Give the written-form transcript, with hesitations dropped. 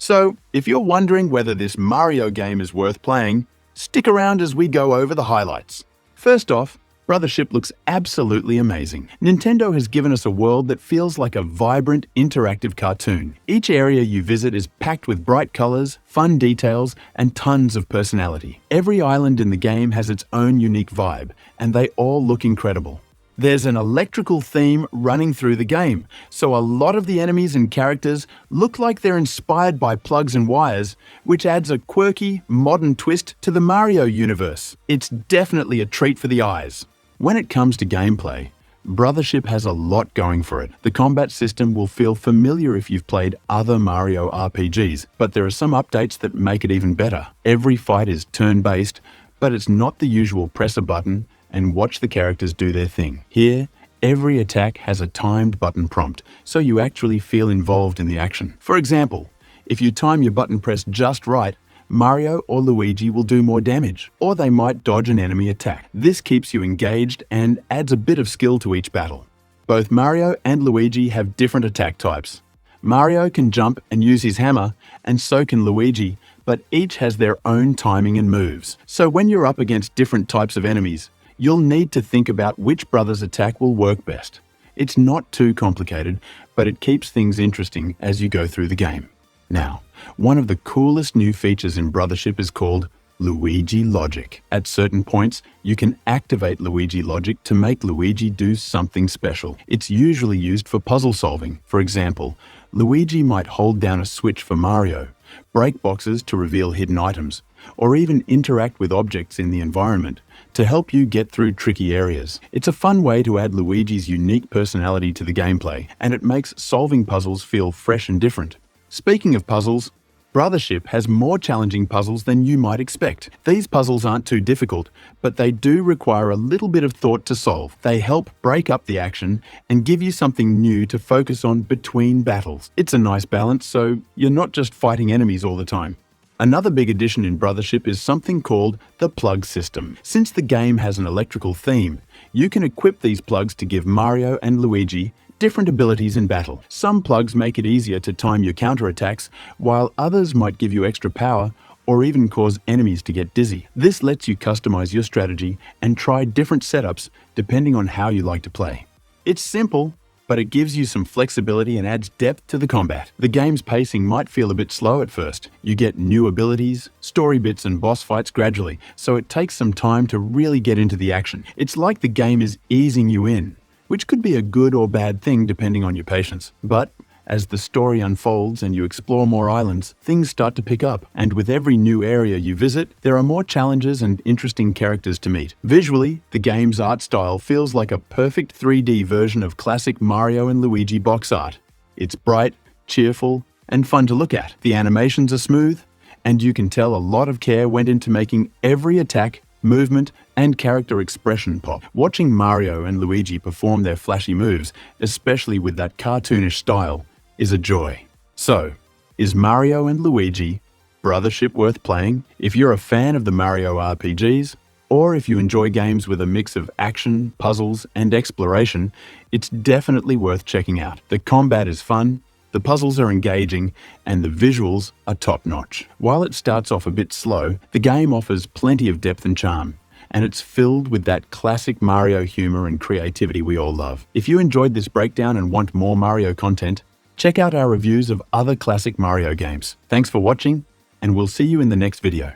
So, if you're wondering whether this Mario game is worth playing, stick around as we go over the highlights. First off, Brothership looks absolutely amazing. Nintendo has given us a world that feels like a vibrant, interactive cartoon. Each area you visit is packed with bright colors, fun details, and tons of personality. Every island in the game has its own unique vibe, and they all look incredible. There's an electrical theme running through the game, so a lot of the enemies and characters look like they're inspired by plugs and wires, which adds a quirky, modern twist to the Mario universe. It's definitely a treat for the eyes. When it comes to gameplay, Brothership has a lot going for it. The combat system will feel familiar if you've played other Mario RPGs, but there are some updates that make it even better. Every fight is turn-based, but it's not the usual press a button and watch the characters do their thing. Here, every attack has a timed button prompt, so you actually feel involved in the action. For example, if you time your button press just right, Mario or Luigi will do more damage, or they might dodge an enemy attack. This keeps you engaged and adds a bit of skill to each battle. Both Mario and Luigi have different attack types. Mario can jump and use his hammer, and so can Luigi, but each has their own timing and moves. So when you're up against different types of enemies, you'll need to think about which brother's attack will work best. It's not too complicated, but it keeps things interesting as you go through the game. Now, one of the coolest new features in Brothership is called Luigi Logic. At certain points, you can activate Luigi Logic to make Luigi do something special. It's usually used for puzzle solving. For example, Luigi might hold down a switch for Mario, break boxes to reveal hidden items, or even interact with objects in the environment to help you get through tricky areas. It's a fun way to add Luigi's unique personality to the gameplay, and it makes solving puzzles feel fresh and different. Speaking of puzzles, Brothership has more challenging puzzles than you might expect. These puzzles aren't too difficult, but they do require a little bit of thought to solve. They help break up the action and give you something new to focus on between battles. It's a nice balance, so you're not just fighting enemies all the time. Another big addition in Brothership is something called the plug system. Since the game has an electrical theme, you can equip these plugs to give Mario and Luigi different abilities in battle. Some plugs make it easier to time your counterattacks, while others might give you extra power or even cause enemies to get dizzy. This lets you customize your strategy and try different setups depending on how you like to play. It's simple, but it gives you some flexibility and adds depth to the combat. The game's pacing might feel a bit slow at first. You get new abilities, story bits and boss fights gradually, so it takes some time to really get into the action. It's like the game is easing you in, which could be a good or bad thing depending on your patience. But as the story unfolds and you explore more islands, things start to pick up. And with every new area you visit, there are more challenges and interesting characters to meet. Visually, the game's art style feels like a perfect 3D version of classic Mario and Luigi box art. It's bright, cheerful, and fun to look at. The animations are smooth, and you can tell a lot of care went into making every attack, movement, and character expression pop. Watching Mario and Luigi perform their flashy moves, especially with that cartoonish style, is a joy. So, is Mario and Luigi Brothership worth playing? If you're a fan of the Mario RPGs, or if you enjoy games with a mix of action, puzzles, and exploration, it's definitely worth checking out. The combat is fun, the puzzles are engaging, and the visuals are top-notch. While it starts off a bit slow, the game offers plenty of depth and charm, and it's filled with that classic Mario humor and creativity we all love. If you enjoyed this breakdown and want more Mario content, check out our reviews of other classic Mario games. Thanks for watching, and we'll see you in the next video.